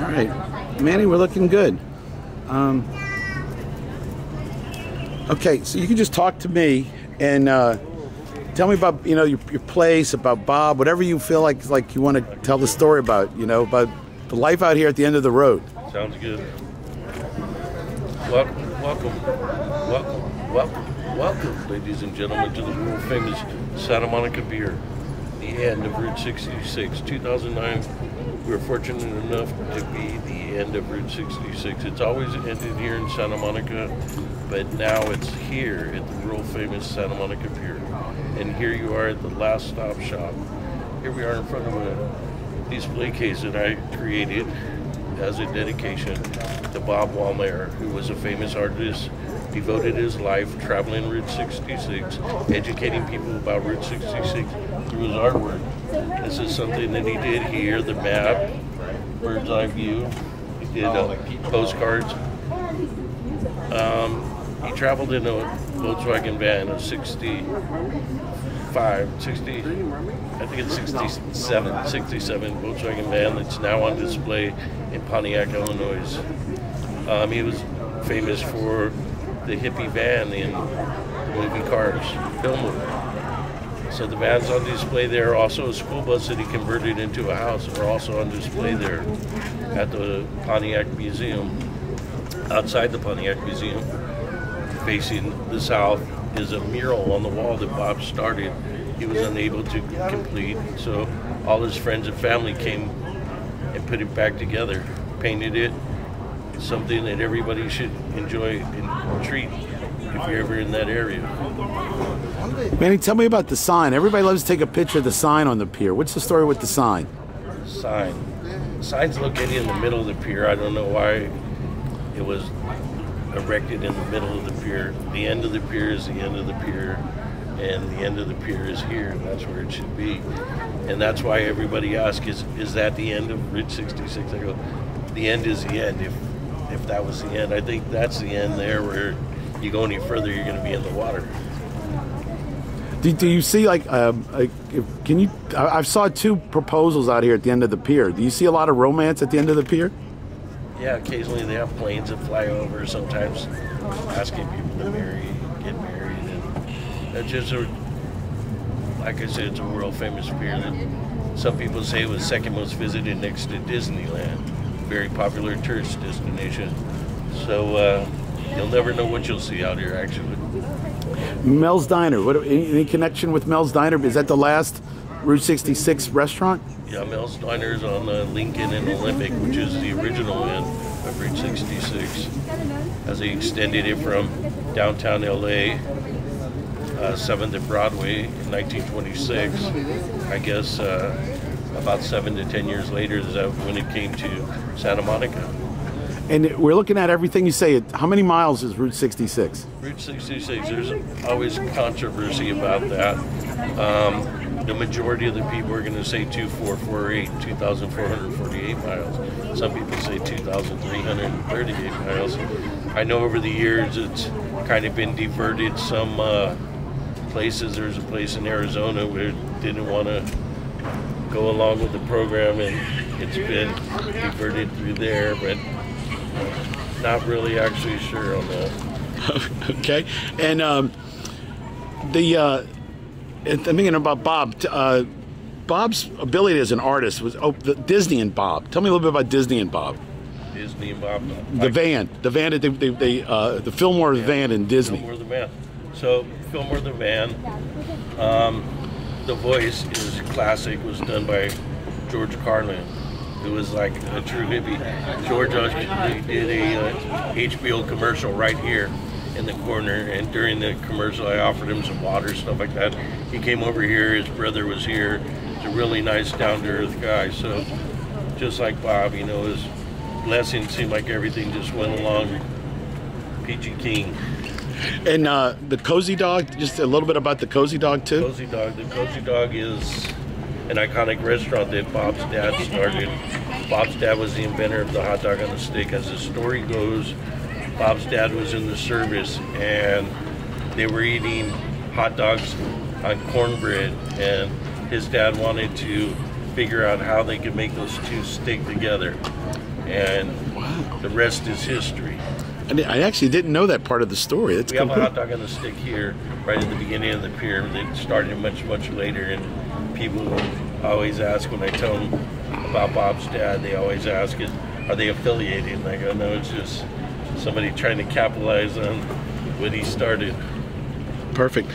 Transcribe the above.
right, Manny, we're looking good. Okay, so you can just talk to me and tell me about your place, about Bob, whatever you feel like you want to tell the story about, about the life out here at the end of the road. Sounds good. Welcome, ladies and gentlemen, to the world famous Santa Monica Pier, the end of Route 66, 2009. We were fortunate enough to be the end of Route 66. It's always ended here in Santa Monica, but now it's here at the world famous Santa Monica Pier. And here you are at the last stop shop. Here we are in front of a display case that I created as a dedication to Bob Walner, who was a famous artist, devoted his life traveling Route 66, educating people about Route 66 through his artwork. This is something that he did here, the map, bird's eye view. He did postcards. He traveled in a Volkswagen van, a 67 Volkswagen van that's now on display in Pontiac, Illinois. He was famous for the hippie van in movie Cars, film movie. So the van's on display there. Also a school bus that he converted into a house are also on display there at the Pontiac Museum. Outside the Pontiac Museum, facing the south, is a mural on the wall that Bob started. He was unable to complete, so all his friends and family came and put it back together, painted it. It's something that everybody should enjoy and treat if you're ever in that area. Manny, tell me about the sign. Everybody loves to take a picture of the sign on the pier. What's the story with the sign? Sign's located in the middle of the pier. I don't know why it was erected in the middle of the pier. The end of the pier is the end of the pier, and the end of the pier is here, and that's where it should be. And that's why everybody asks, is that the end of Route 66? I go, the end is the end. If that was the end, I think that's the end there. Where you go any further, you're going to be in the water. Do you see can you? I've saw 2 proposals out here at the end of the pier. Do you see a lot of romance at the end of the pier? Yeah, occasionally they have planes that fly over. Sometimes asking people to get married, and that's just like I said, it's a world famous pier that some people say it was second most visited next to Disneyland. Very popular tourist destination. So you'll never know what you'll see out here, actually. Mel's Diner. Any connection with Mel's Diner? Is that the last Route 66 restaurant? Yeah, Mel's Diner is on Lincoln and Olympic, which is the original end of Route 66. As they extended it from downtown LA, 7th and Broadway in 1926. I guess about 7 to 10 years later is when it came to Santa Monica. And we're looking at everything you say. How many miles is Route 66? Route 66, there's always controversy about that. The majority of the people are going to say 2,448, 2,448 miles. Some people say 2,338 miles. I know over the years it's kind of been diverted. Some places, there's a place in Arizona where it didn't want to go along with the program, and it's been diverted through there, but not really actually sure on that. Okay, and I'm thinking about Bob. Bob's ability as an artist was Disney and Bob. Tell me a little bit about Disney and Bob. Disney and Bob. The van that the Fillmore van in Disney. Fillmore the van. So Fillmore the van. The voice is classic. Was done by George Carlin, who was like a true hippie. George actually did a HBO commercial right here in the corner, and during the commercial I offered him some water, stuff like that. He came over here, his brother was here. He's a really nice, down-to-earth guy. So just like Bob, his blessing seemed like everything just went along peachy keen. And the Cozy Dog, just a little bit about the Cozy Dog too? Cozy Dog. The Cozy Dog is an iconic restaurant that Bob's dad started. Bob's dad was the inventor of the hot dog on the stick. As the story goes, Bob's dad was in the service and they were eating hot dogs on cornbread, and his dad wanted to figure out how they can make those two stick together. And the rest is history. I actually didn't know that part of the story. That's we have a hot dog on the stick here, right at the beginning of the pier. They started much later, and people always ask when I tell them about Bob's dad. They always ask, "Are they affiliated?" And I go, "No, it's just somebody trying to capitalize on what he started." Perfect.